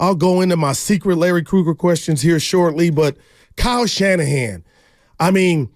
I'll go into my secret Larry Krueger questions here shortly, but Kyle Shanahan, I mean,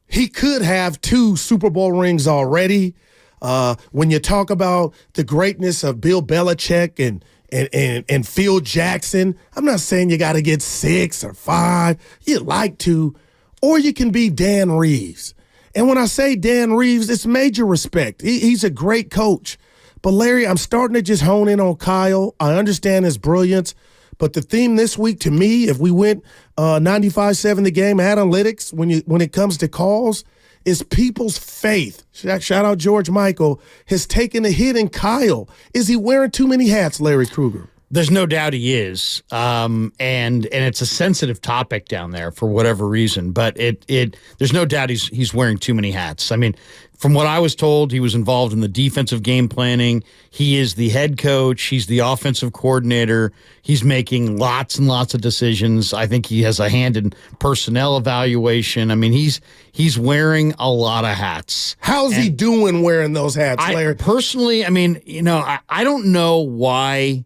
he could have 2 Super Bowl rings already. When you talk about the greatness of Bill Belichick and Phil Jackson, I'm not saying you got to get 6 or 5. You'd like to, or you can be Dan Reeves. And when I say Dan Reeves, it's major respect. He's a great coach. But, Larry, I'm starting to just hone in on Kyle. I understand his brilliance. But the theme this week, to me, if we went 95-7 the game analytics, when it comes to calls, is people's faith. Shout out George Michael, has taken a hit in Kyle. Is he wearing too many hats, Larry Krueger? There's no doubt he is, and it's a sensitive topic down there for whatever reason. But there's no doubt he's wearing too many hats. I mean, from what I was told, he was involved in the defensive game planning. He is the head coach. He's the offensive coordinator. He's making lots and lots of decisions. I think he has a hand in personnel evaluation. I mean, he's wearing a lot of hats. How's he doing wearing those hats, Larry? Personally, I mean, I don't know why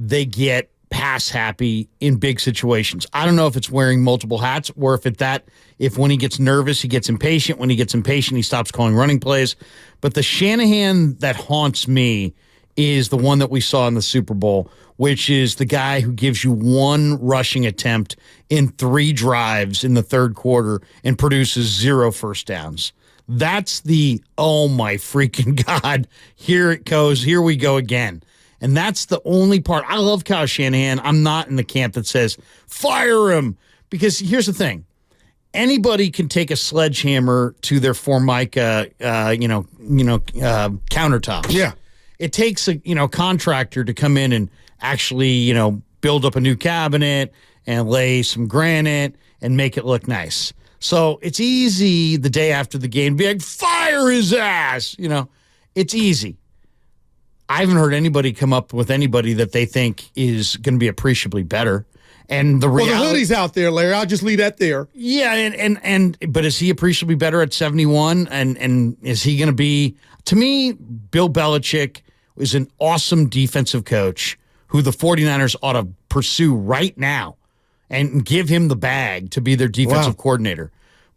they get pass happy in big situations. I don't know if it's wearing multiple hats or if when he gets nervous, he gets impatient. When he gets impatient, he stops calling running plays. But the Shanahan that haunts me is the one that we saw in the Super Bowl, which is the guy who gives you 1 rushing attempt in 3 drives in the third quarter and produces 0 first downs. That's the, oh my freaking God, here it goes, here we go again. And that's the only part. I love Kyle Shanahan. I'm not in the camp that says, fire him. Because here's the thing. Anybody can take a sledgehammer to their Formica, countertops. Yeah. It takes a, contractor to come in and actually, build up a new cabinet and lay some granite and make it look nice. So it's easy the day after the game to be like, fire his ass. It's easy. I haven't heard anybody come up with anybody that they think is going to be appreciably better. And the reality, the hoodie's out there, Larry. I'll just leave that there. Yeah, but is he appreciably better at 71? And is he going to be? To me, Bill Belichick is an awesome defensive coach who the 49ers ought to pursue right now and give him the bag to be their defensive coordinator.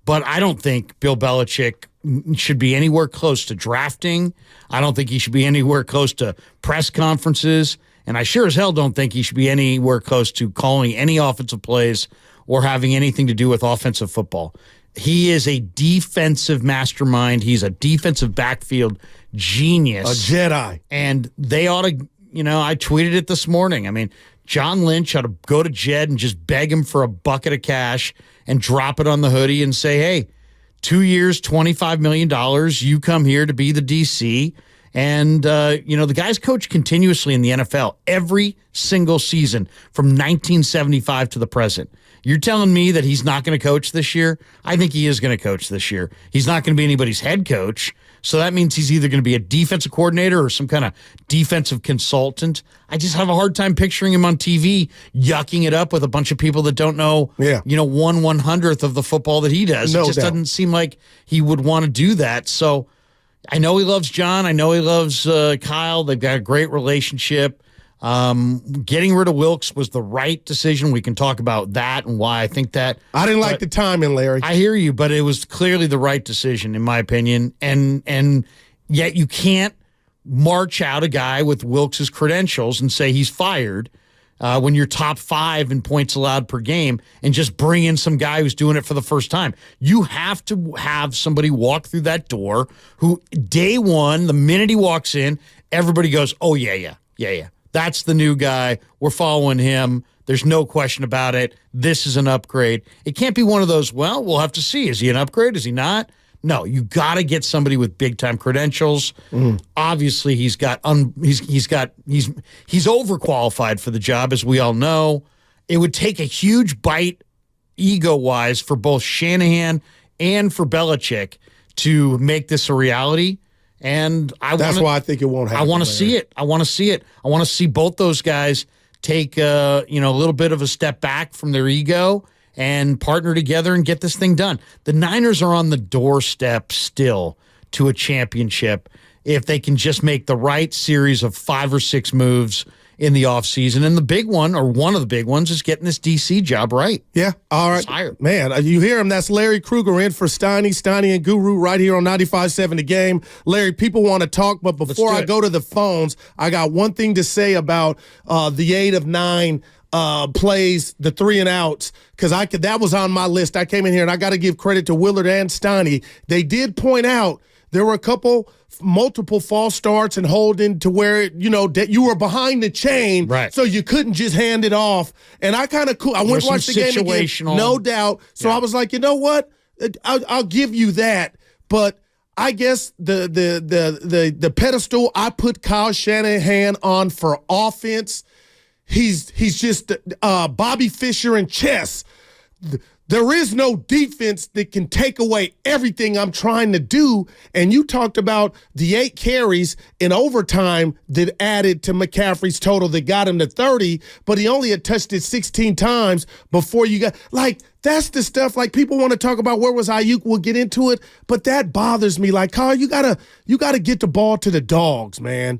But I don't think Bill Belichick should be anywhere close to drafting. I don't think he should be anywhere close to press conferences. And I sure as hell don't think he should be anywhere close to calling any offensive plays or having anything to do with offensive football. He is a defensive mastermind. He's a defensive backfield genius. A Jedi. And they ought to, I tweeted it this morning. I mean, John Lynch ought to go to Jed and just beg him for a bucket of cash and drop it on the hoodie and say, hey, 2 years, $25 million. You come here to be the DC. And, the guy's coached continuously in the NFL every single season from 1975 to the present. You're telling me that he's not going to coach this year? I think he is going to coach this year. He's not going to be anybody's head coach. So that means he's either going to be a defensive coordinator or some kind of defensive consultant. I just have a hard time picturing him on TV yucking it up with a bunch of people that don't know, 1/100th of the football that he does. No it just doubt. doesn't seem like he would want to do that. So I know he loves John. I know he loves Kyle. They've got a great relationship. Getting rid of Wilkes was the right decision. We can talk about that and why I think that. I didn't like the timing, Larry. I hear you, but it was clearly the right decision, in my opinion. And yet you can't march out a guy with Wilkes' credentials and say he's fired when you're top 5 in points allowed per game and just bring in some guy who's doing it for the first time. You have to have somebody walk through that door who day one, the minute he walks in, everybody goes, oh, yeah. That's the new guy. We're following him. There's no question about it. This is an upgrade. It can't be one of those, well, we'll have to see. Is he an upgrade? Is he not? No, you got to get somebody with big time credentials. Obviously, he's overqualified for the job, as we all know. It would take a huge bite, ego wise, for both Shanahan and for Belichick to make this a reality. And that's why I think it won't happen. I want to see it. I want to see it. I want to see both those guys take a little bit of a step back from their ego and partner together and get this thing done. The Niners are on the doorstep still to a championship if they can just make the right series of 5 or 6 moves in the offseason. And the big one, or one of the big ones, is getting this DC job right. Yeah. All right. Man, you hear him. That's Larry Krueger in for Steiny and Guru right here on 95.7 The Game. Larry, people want to talk, but before I go to the phones, I got one thing to say about the 8 of 9 plays, the 3 and outs, because that was on my list. I came in here, and I got to give credit to Willard and Steiny. They did point out there were multiple false starts and holding to where, that you were behind the chain, right? So you couldn't just hand it off. And I went and watched the game again, no doubt. So I was like, you know what? I'll give you that. But I guess the pedestal I put Kyle Shanahan on for offense, he's just Bobby Fischer in chess. There is no defense that can take away everything I'm trying to do. And you talked about the 8 carries in overtime that added to McCaffrey's total that got him to 30, but he only had touched it 16 times before you got that's the stuff people want to talk about. Where was Ayuk? We'll get into it, but that bothers me. Kyle, you gotta get the ball to the dogs, man.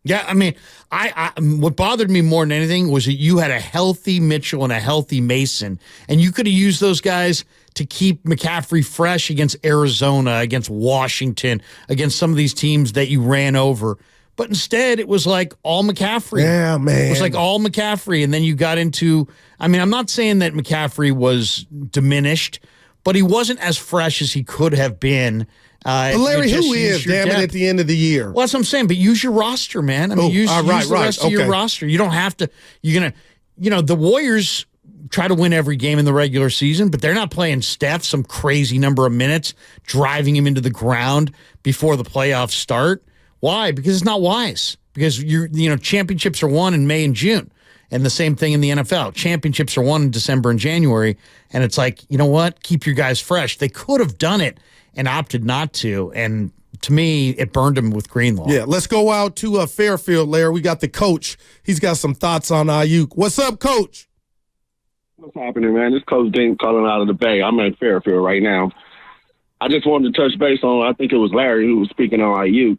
Yeah, I mean, I what bothered me more than anything was that you had a healthy Mitchell and a healthy Mason, and you could have used those guys to keep McCaffrey fresh against Arizona, against Washington, against some of these teams that you ran over. But instead, it was all McCaffrey. Yeah, man. It was all McCaffrey, and then you got into, I'm not saying that McCaffrey was diminished, but he wasn't as fresh as he could have been. But Larry, who is, damn it, at the end of the year? Well, that's what I'm saying, but use your roster, man. Use the rest of your roster. You don't have to, the Warriors try to win every game in the regular season, but they're not playing Steph some crazy number of minutes, driving him into the ground before the playoffs start. Why? Because it's not wise. Because championships are won in May and June. And the same thing in the NFL. Championships are won in December and January. And it's you know what? Keep your guys fresh. They could have done it and opted not to. And to me, it burned him with Greenlaw. Yeah, let's go out to Fairfield, Larry. We got the coach. He's got some thoughts on Ayuk. What's up, Coach? What's happening, man? This Coach Dink calling out of the Bay. I'm at Fairfield right now. I just wanted to touch base on, I think it was Larry who was speaking on Ayuk.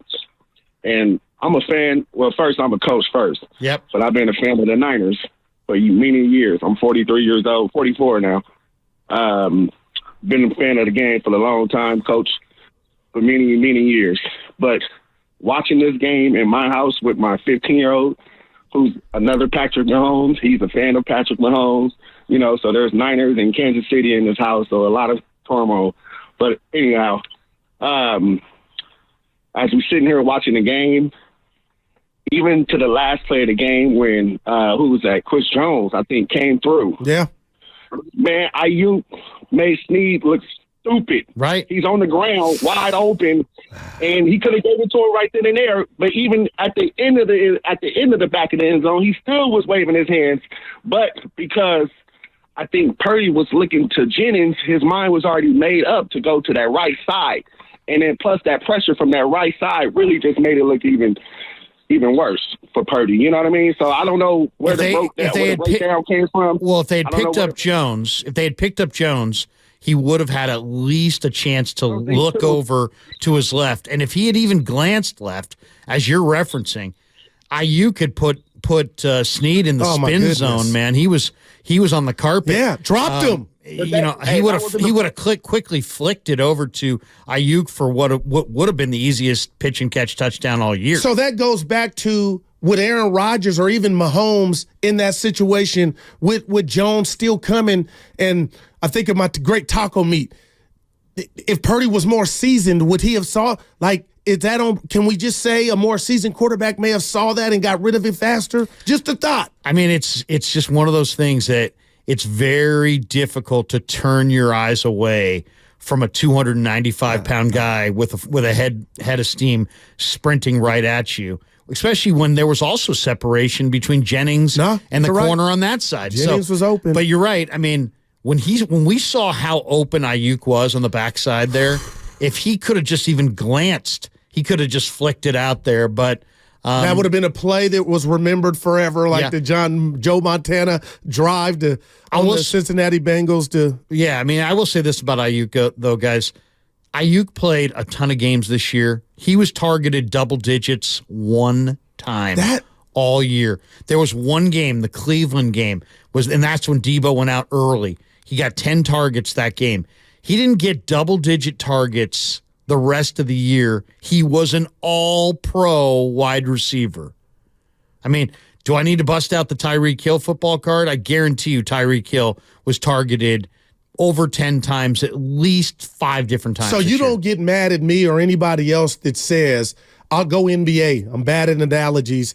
And I'm a fan. Well, first, I'm a coach first. Yep. But I've been a fan of the Niners for many years. I'm 43 years old, 44 now. Been a fan of the game for a long time, coach for many, many years. But watching this game in my house with my 15-year-old, who's another Patrick Mahomes, he's a fan of Patrick Mahomes, so there's Niners in Kansas City in this house, so a lot of turmoil. But anyhow, as we're sitting here watching the game, even to the last play of the game when, who was that? Chris Jones, I think, came through. Yeah. Man, Ayuk made Snead look stupid. Right. He's on the ground, wide open, and he could have gave it to him right then and there. But even at the end of the back of the end zone, he still was waving his hands. But because I think Purdy was looking to Jennings, his mind was already made up to go to that right side. And then plus that pressure from that right side really just made it look even worse for Purdy. You know what I mean? So I don't know where the breakdown came from. Well, if they had picked up Jones, he would have had at least a chance to look over to his left. And if he had even glanced left, as you're referencing, Ayuk could put Snead in the spin zone, man. He was on the carpet. Yeah, dropped him. He would have quickly flicked it over to Ayuk for what would have been the easiest pitch and catch touchdown all year. So that goes back to with Aaron Rodgers or even Mahomes in that situation with Jones still coming. And I think of my great taco meat. If Purdy was more seasoned, would he have is that on? Can we just say a more seasoned quarterback may have saw that and got rid of it faster? Just a thought. I mean, it's just one of those things that it's very difficult to turn your eyes away from a 295-pound guy with a head of steam sprinting right at you, especially when there was also separation between Jennings and the corner on that side. Jennings was open. But you're right. I mean, when we saw how open Ayuk was on the backside there, if he could have just even glanced, he could have just flicked it out there. But that would have been a play that was remembered forever, like the Joe Montana drive to the Cincinnati Bengals to. Yeah, I mean, I will say this about Ayuk, though, guys. Ayuk played a ton of games this year. He was targeted double digits one time. all year. There was one game, the Cleveland game, and that's when Debo went out early. He got 10 targets that game. He didn't get double-digit targets the rest of the year. He was an all-pro wide receiver. I mean, do I need to bust out the Tyreek Hill football card? I guarantee you Tyreek Hill was targeted over 10 times, at least 5 different times. So you don't get mad at me or anybody else that says, I'll go NBA. I'm bad at analogies.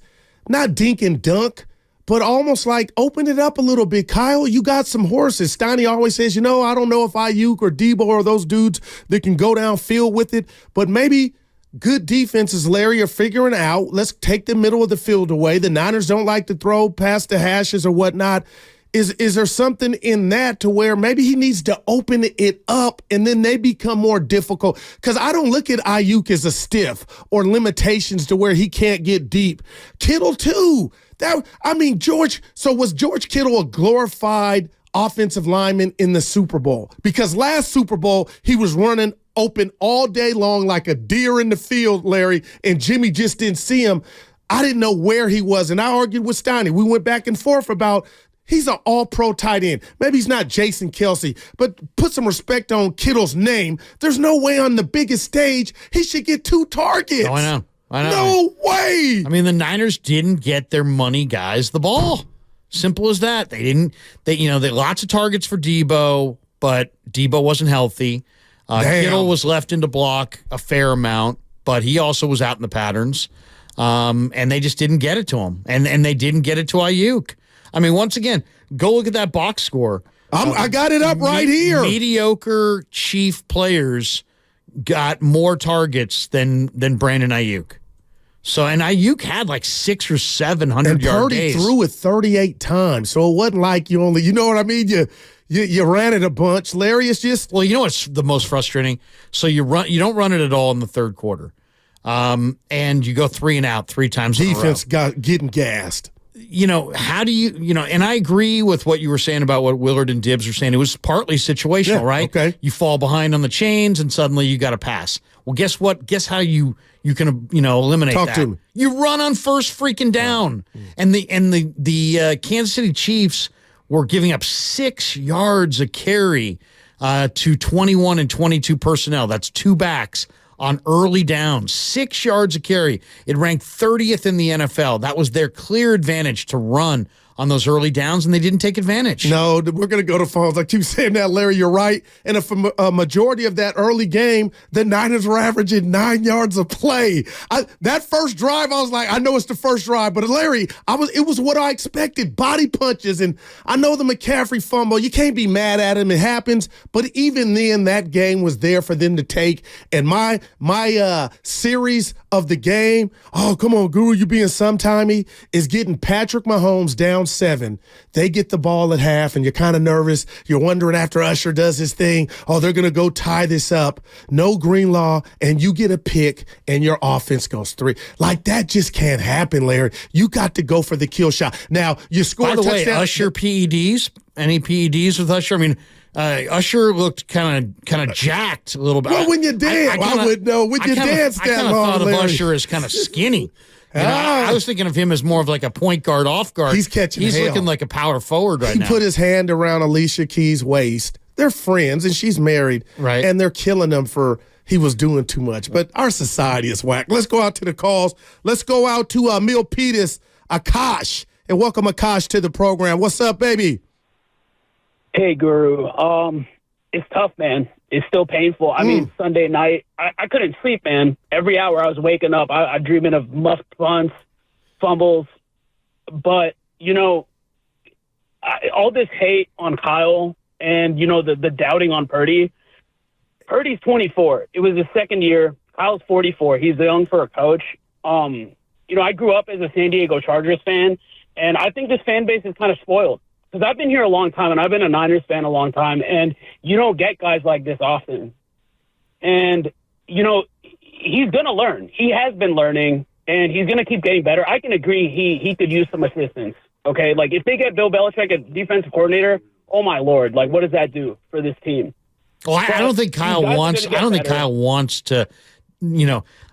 Not dink and dunk, but almost like open it up a little bit. Kyle, you got some horses. Steiny always says, I don't know if Ayuk or Debo or those dudes that can go downfield with it, but maybe good defenses, Larry, are figuring out, let's take the middle of the field away. The Niners don't like to throw past the hashes or whatnot. Is there something in that to where maybe he needs to open it up and then they become more difficult? Because I don't look at Ayuk as a stiff or limitations to where he can't get deep. Kittle, too. Was George Kittle a glorified offensive lineman in the Super Bowl? Because last Super Bowl, he was running open all day long like a deer in the field, Larry, and Jimmy just didn't see him. I didn't know where he was, and I argued with Steiny. We went back and forth about he's an all-pro tight end. Maybe he's not Jason Kelsey, but put some respect on Kittle's name. There's no way on the biggest stage he should get 2 targets. Oh, I know. No way. I mean, the Niners didn't get their money guys the ball. Simple as that. They lots of targets for Debo, but Debo wasn't healthy. Kittle was left in to block a fair amount, but he also was out in the patterns. And they just didn't get it to him. And they didn't get it to Ayuk. I mean, once again, go look at that box score. I got it up right here. Mediocre Chief players got more targets than Brandon Ayuk. So, and Ayuk had like 600 or 700 yard days. And Purdy threw it 38 times, so it wasn't like you only, you know what I mean? You ran it a bunch. Larry, it's just. Well, you know what's the most frustrating? So you don't run it at all in the third quarter, and you go 3 and out 3 times. Defense getting gassed. How do you, and I agree with what you were saying about what Willard and Dibbs were saying. It was partly situational, right? Okay. You fall behind on the chains and suddenly you got to pass. Well, guess what? Guess how you can, eliminate that. Talk to me. You run on first freaking down. And the Kansas City Chiefs were giving up 6 yards a carry to 21 and 22 personnel. That's 2 backs on early downs, 6 yards a carry. It ranked 30th in the NFL. That was their clear advantage to run on those early downs, and they didn't take advantage. No, we're going to go to phones. I keep saying that, Larry, you're right. And for a majority of that early game, the Niners were averaging 9 yards a play. That first drive, I was like, I know it's the first drive, but Larry, it was what I expected, body punches. And I know the McCaffrey fumble, you can't be mad at him, it happens. But even then, that game was there for them to take. And my series of the game, oh, come on, Guru, you being sometimey, is getting Patrick Mahomes down 7. They get the ball at half, and you're kind of nervous. You're wondering after Usher does his thing, oh, they're going to go tie this up. No Greenlaw, and you get a pick, and your offense goes 3. Like, that just can't happen, Larry. You got to go for the kill shot. Now, you score a touchdown. By the way, Usher PEDs? Any PEDs with Usher? I mean, Usher looked kind of jacked a little bit. Well, when you dance, I would know. When you dance that long, I thought of Larry. Usher as kind of skinny. I was thinking of him as more of like a point guard, off guard. He's catching He's hell. looking like a power forward right now. He put his hand around Alicia Keys' waist. They're friends, and she's married. Right. And they're killing him for he was doing too much. But our society is whack. Let's go out to the calls. Let's go out to Milpitas, Akash, and welcome Akash to the program. What's up, baby? Hey, Guru. It's tough, man. It's still painful. I mean, Sunday night, I couldn't sleep, man. Every hour I was waking up, I dreaming of muffed punts, fumbles. But, all this hate on Kyle and, the doubting on Purdy. Purdy's 24. It was his second year. Kyle's 44. He's young for a coach. I grew up as a San Diego Chargers fan, and I think this fan base is kind of spoiled. Because I've been here a long time, and I've been a Niners fan a long time, and you don't get guys like this often. And, he's going to learn. He has been learning, and he's going to keep getting better. I can agree he could use some assistance, okay? Like, if they get Bill Belichick as defensive coordinator, oh, my Lord, like, what does that do for this team? Well, I don't think Kyle wants. I don't think Kyle wants to.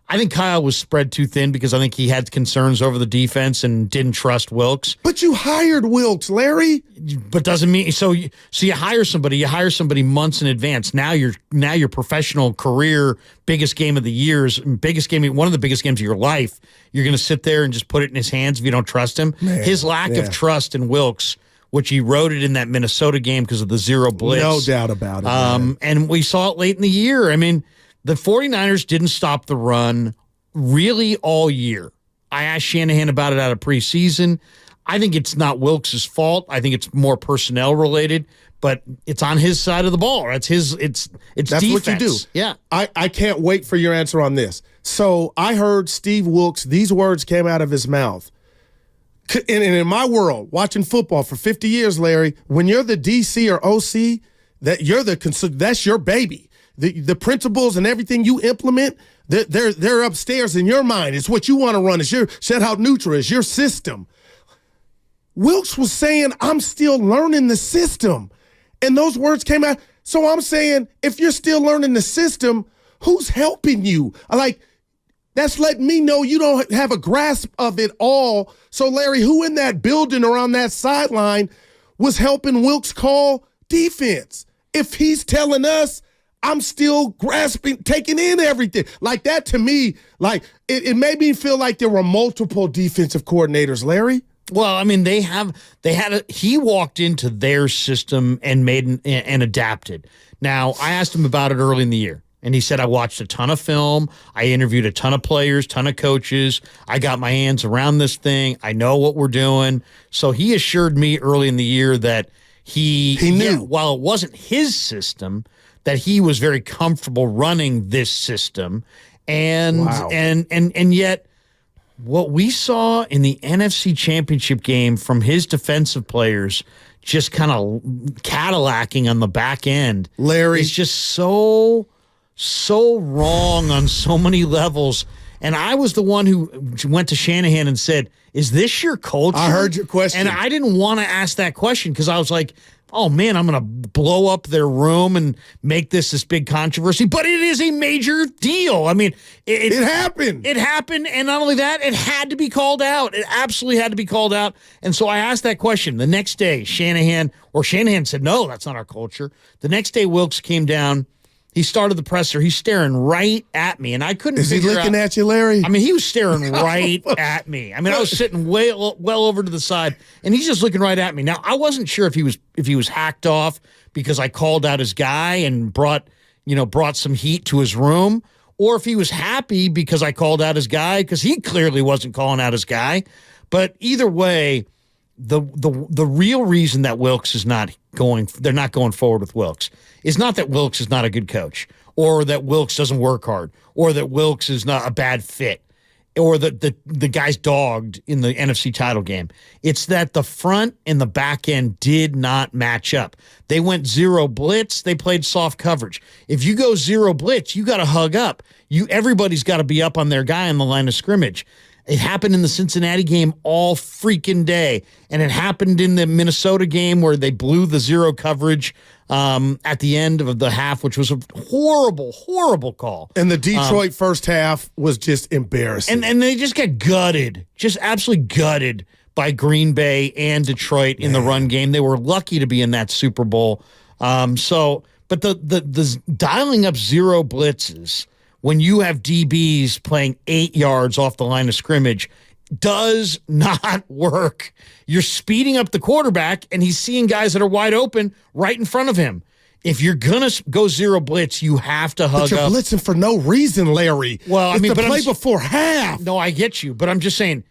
I think Kyle was spread too thin because I think he had concerns over the defense and didn't trust Wilks. But you hired Wilks, Larry. But doesn't mean so. You hire somebody. You hire somebody months in advance. Now your professional career biggest game of the years, one of the biggest games of your life. You're going to sit there and just put it in his hands if you don't trust him. Man, his lack of trust in Wilks, which he wrote it in that Minnesota game because of the zero blitz. No doubt about it. And we saw it late in the year. I mean, the 49ers didn't stop the run really all year. I asked Shanahan about it out of preseason. I think it's not Wilks' fault. I think it's more personnel related, but it's on his side of the ball. It's That's defense. what you do. Yeah. I can't wait for your answer on this. So I heard Steve Wilks, these words came out of his mouth. And in my world, watching football for 50 years, Larry, when you're the DC or OC, that's your baby. The principles and everything you implement, they're upstairs in your mind. It's what you want to run. It's your shutout neutral. It's your system. Wilks was saying, I'm still learning the system. And those words came out. So I'm saying, if you're still learning the system, who's helping you? That's letting me know you don't have a grasp of it all. So, Larry, who in that building or on that sideline was helping Wilks call defense? If he's telling us, I'm still grasping, taking in everything. Like that to me, it made me feel like there were multiple defensive coordinators, Larry. Well, I mean, he walked into their system and and adapted. Now, I asked him about it early in the year, and he said, I watched a ton of film. I interviewed a ton of players, ton of coaches. I got my hands around this thing. I know what we're doing. So he assured me early in the year that he knew, while it wasn't his system, that he was very comfortable running this system. And yet what we saw in the NFC Championship game from his defensive players just kind of Cadillacing on the back end, Larry, is just so wrong on so many levels. And I was the one who went to Shanahan and said, is this your culture? I heard your question. And I didn't want to ask that question because I was like, oh, man, I'm going to blow up their room and make this big controversy. But it is a major deal. I mean, it happened. It happened. And not only that, it had to be called out. It absolutely had to be called out. And so I asked that question. The next day, Shanahan said, no, that's not our culture. The next day, Wilks came down. He started the presser. He's staring right at me, and I couldn't figure out. Is he looking at you, Larry? I mean, he was staring right at me. I mean, I was sitting well over to the side, and he's just looking right at me. Now, I wasn't sure if he was hacked off because I called out his guy and brought some heat to his room, or if he was happy because I called out his guy because he clearly wasn't calling out his guy. But either way, the real reason that Wilks is they're not going forward with Wilks is not that Wilks is not a good coach, or that Wilks doesn't work hard, or that Wilks is not a bad fit, or that the guy's dogged in the NFC title game. It's that the front and the back end did not match up. They went zero blitz. They played soft coverage. If you go zero blitz, you got to hug up. Everybody's got to be up on their guy on the line of scrimmage. It happened in the Cincinnati game all freaking day, and it happened in the Minnesota game where they blew the zero coverage at the end of the half, which was a horrible, horrible call. And the Detroit first half was just embarrassing. And they just got gutted, just absolutely gutted by Green Bay and Detroit in the run game. They were lucky to be in that Super Bowl. But the dialing up zero blitzes when you have DBs playing 8 yards off the line of scrimmage does not work. You're speeding up the quarterback, and he's seeing guys that are wide open right in front of him. If you're going to go zero blitz, you have to hug up. But you're blitzing for no reason, Larry. Well, it's the play before half. No, I get you, but I'm just saying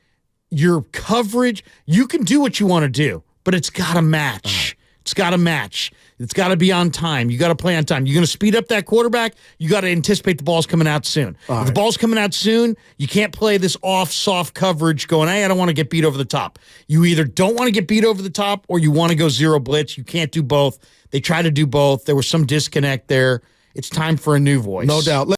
your coverage, you can do what you want to do, but it's got to match. It's got to match. It's got to be on time. You got to play on time. You're going to speed up that quarterback. You got to anticipate the ball's coming out soon. If the ball's coming out soon, you can't play this off soft coverage going, hey, I don't want to get beat over the top. You either don't want to get beat over the top or you want to go zero blitz. You can't do both. They try to do both. There was some disconnect there. It's time for a new voice. No doubt.